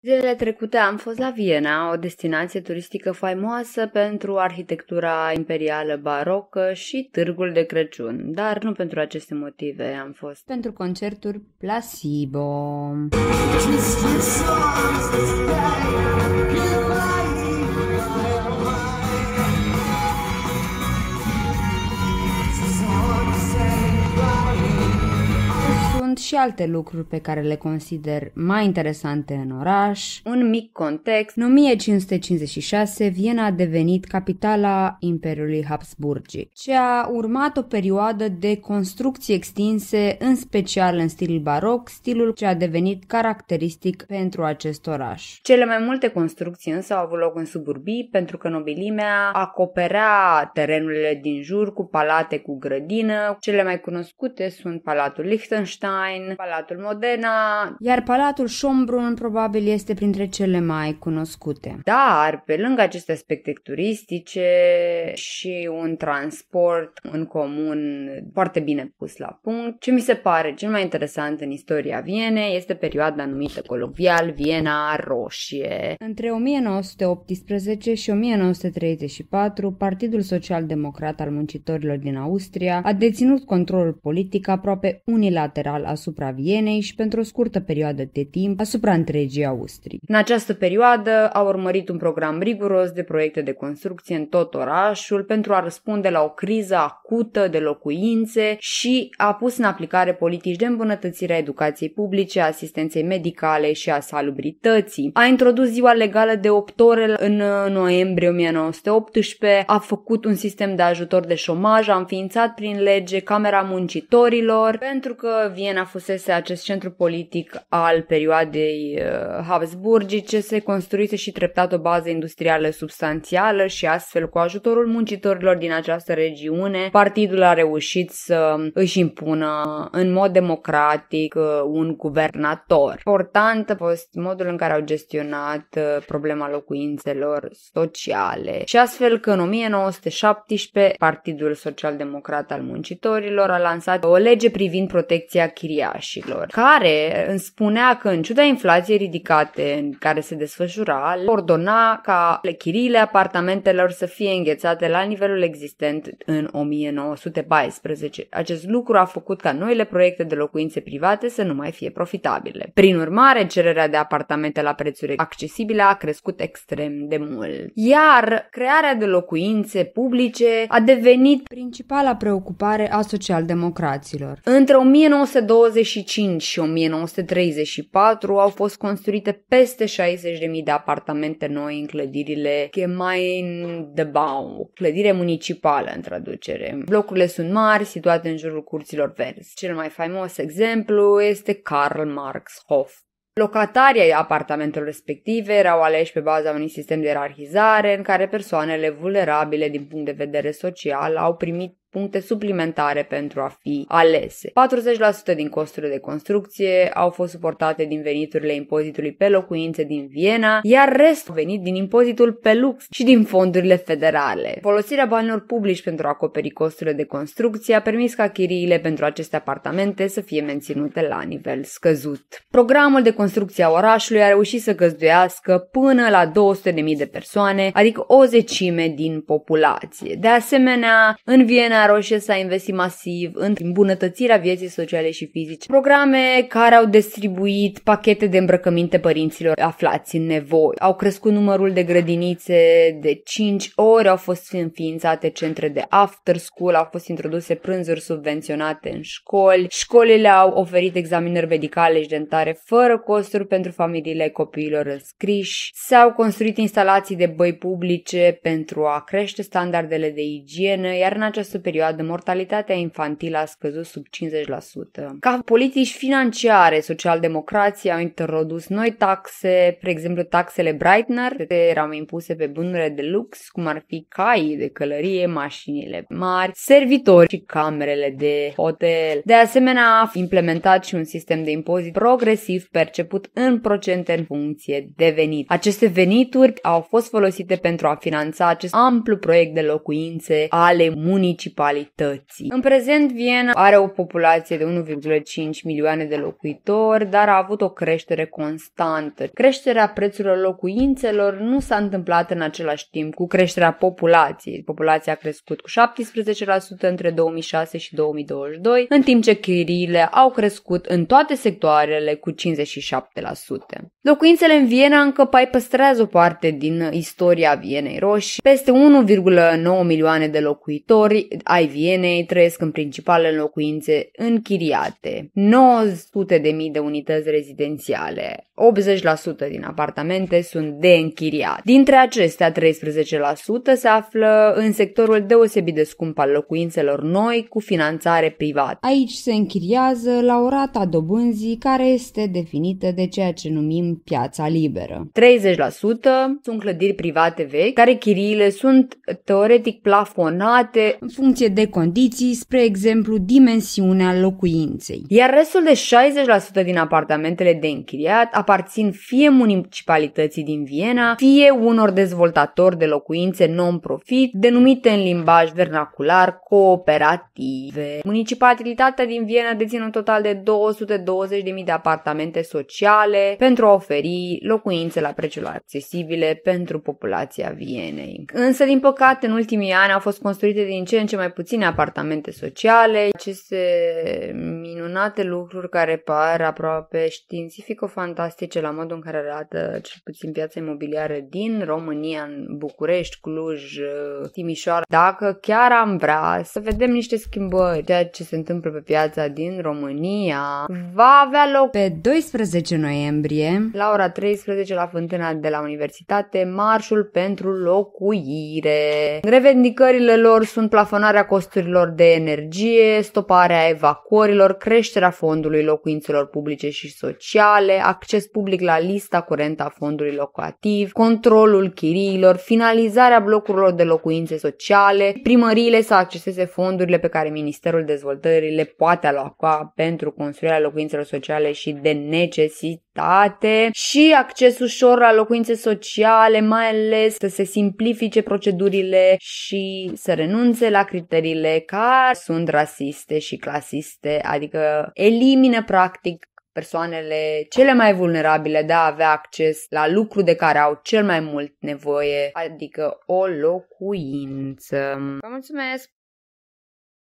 Zilele trecute am fost la Viena, o destinație turistică faimoasă pentru arhitectura imperială barocă și târgul de Crăciun, dar nu pentru aceste motive am fost. Pentru concertul Placebo. Și alte lucruri pe care le consider mai interesante în oraș. Un mic context. În 1556, Viena a devenit capitala Imperiului Habsburgic, ce a urmat o perioadă de construcții extinse, în special în stil baroc, stilul ce a devenit caracteristic pentru acest oraș. Cele mai multe construcții însă au avut loc în suburbii, pentru că nobilimea acoperea terenurile din jur cu palate cu grădină. Cele mai cunoscute sunt Palatul Liechtenstein, Palatul Modena, iar Palatul Schönbrunn probabil este printre cele mai cunoscute. Dar, pe lângă aceste aspecte turistice și un transport în comun foarte bine pus la punct, ce mi se pare cel mai interesant în istoria Vienei este perioada numită colovial Viena Roșie. Între 1918 și 1934, Partidul Social-Democrat al Muncitorilor din Austria a deținut controlul politic aproape unilateral asupra Vienei și pentru o scurtă perioadă de timp asupra întregii Austrii. În această perioadă a urmărit un program riguros de proiecte de construcție în tot orașul pentru a răspunde la o criză acută de locuințe și a pus în aplicare politici de îmbunătățire a educației publice, a asistenței medicale și a salubrității. A introdus ziua legală de 8 ore în noiembrie 1918, a făcut un sistem de ajutor de șomaj, a înființat prin lege Camera Muncitorilor, pentru că Viena fusese acest centru politic al perioadei habsburgice, se construise și treptat o bază industrială substanțială și astfel, cu ajutorul muncitorilor din această regiune, partidul a reușit să își impună în mod democratic un guvernator. Important a fost modul în care au gestionat problema locuințelor sociale și astfel că în 1917 Partidul Social-Democrat al Muncitorilor a lansat o lege privind protecția chiriașilor, care spunea că în ciuda inflației ridicate în care se desfășura, ordona ca chiriile apartamentelor să fie înghețate la nivelul existent în 1914. Acest lucru a făcut ca noile proiecte de locuințe private să nu mai fie profitabile. Prin urmare, cererea de apartamente la prețuri accesibile a crescut extrem de mult. Iar crearea de locuințe publice a devenit principala preocupare a socialdemocraților. Între 1925 și 1934 au fost construite peste 60.000 de apartamente noi în clădirile Gemeindebau, clădire municipală în traducere. Blocurile sunt mari, situate în jurul curților verzi. Cel mai faimos exemplu este Karl Marx Hof. Locatarii apartamentelor respective erau aleși pe baza unui sistem de ierarhizare în care persoanele vulnerabile din punct de vedere social au primit puncte suplimentare pentru a fi alese. 40% din costurile de construcție au fost suportate din veniturile impozitului pe locuințe din Viena, iar restul venit din impozitul pe lux și din fondurile federale. Folosirea banilor publici pentru a acoperi costurile de construcție a permis ca chiriile pentru aceste apartamente să fie menținute la nivel scăzut. Programul de construcție a orașului a reușit să găzduiască până la 200.000 de persoane, adică o zecime din populație. De asemenea, în Viena Roșie s-a investit masiv în îmbunătățirea vieții sociale și fizice. Programe care au distribuit pachete de îmbrăcăminte părinților aflați în nevoi. Au crescut numărul de grădinițe de 5 ori, au fost înființate centre de after school, au fost introduse prânzuri subvenționate în școli. Școlile au oferit examinări medicale și dentare fără costuri pentru familiile copiilor înscriși. S-au construit instalații de băi publice pentru a crește standardele de igienă, iar în această perioadă mortalitatea infantilă a scăzut sub 50%. Ca politici financiare, socialdemocrații au introdus noi taxe, spre exemplu taxele Breitner, care erau impuse pe bunurile de lux, cum ar fi caii de călărie, mașinile mari, servitori și camerele de hotel. De asemenea, a implementat și un sistem de impozit progresiv perceput în procente în funcție de venit. Aceste venituri au fost folosite pentru a finanța acest amplu proiect de locuințe ale municipalității. municipalității. În prezent, Viena are o populație de 1,5 milioane de locuitori, dar a avut o creștere constantă. Creșterea prețurilor locuințelor nu s-a întâmplat în același timp cu creșterea populației. Populația a crescut cu 17% între 2006 și 2022, în timp ce chiriile au crescut în toate sectoarele cu 57%. Locuințele în Viena încă mai păstrează o parte din istoria Vienei Roșii. Peste 1,9 milioane de locuitori ai Vienei trăiesc în principal în locuințe închiriate, 900.000 de unități rezidențiale, 80% din apartamente sunt de închiriat. Dintre acestea, 13% se află în sectorul deosebit de scump al locuințelor noi cu finanțare privată. Aici se închiriază la o rată a dobânzii care este definită de ceea ce numim piața liberă. 30% sunt clădiri private vechi, care chiriile sunt teoretic plafonate în funcție de condiții, spre exemplu dimensiunea locuinței. Iar restul de 60% din apartamentele de închiriat aparțin fie municipalității din Viena, fie unor dezvoltatori de locuințe non-profit, denumite în limbaj vernacular cooperative. Municipalitatea din Viena deține un total de 220.000 de apartamente sociale pentru a oferi locuințe la prețuri accesibile pentru populația Vienei. Însă, din păcate, în ultimii ani au fost construite din ce în ce mai puține apartamente sociale, aceste minunate lucruri care par aproape științifico-fantastice la modul în care arată cel puțin piața imobiliară din România, în București, Cluj, Timișoara. Dacă chiar am vrea să vedem niște schimbări, ceea ce se întâmplă pe piața din România va avea loc pe 12 noiembrie la ora 13 la Fântâna de la Universitate, Marșul pentru locuire. Revendicările lor sunt plafonarea costurilor de energie, stoparea evacuărilor, creșterea fondului locuințelor publice și sociale, acces public la lista curentă a fondului locativ, controlul chiriilor, finalizarea blocurilor de locuințe sociale, primăriile să acceseze fondurile pe care Ministerul Dezvoltării le poate aloca pentru construirea locuințelor sociale și de necesitate și acces ușor la locuințe sociale, mai ales să se simplifice procedurile și să renunțe la criteriile care sunt rasiste și clasiste, adică elimină practic persoanele cele mai vulnerabile de a avea acces la lucru de care au cel mai mult nevoie, adică o locuință. Vă mulțumesc!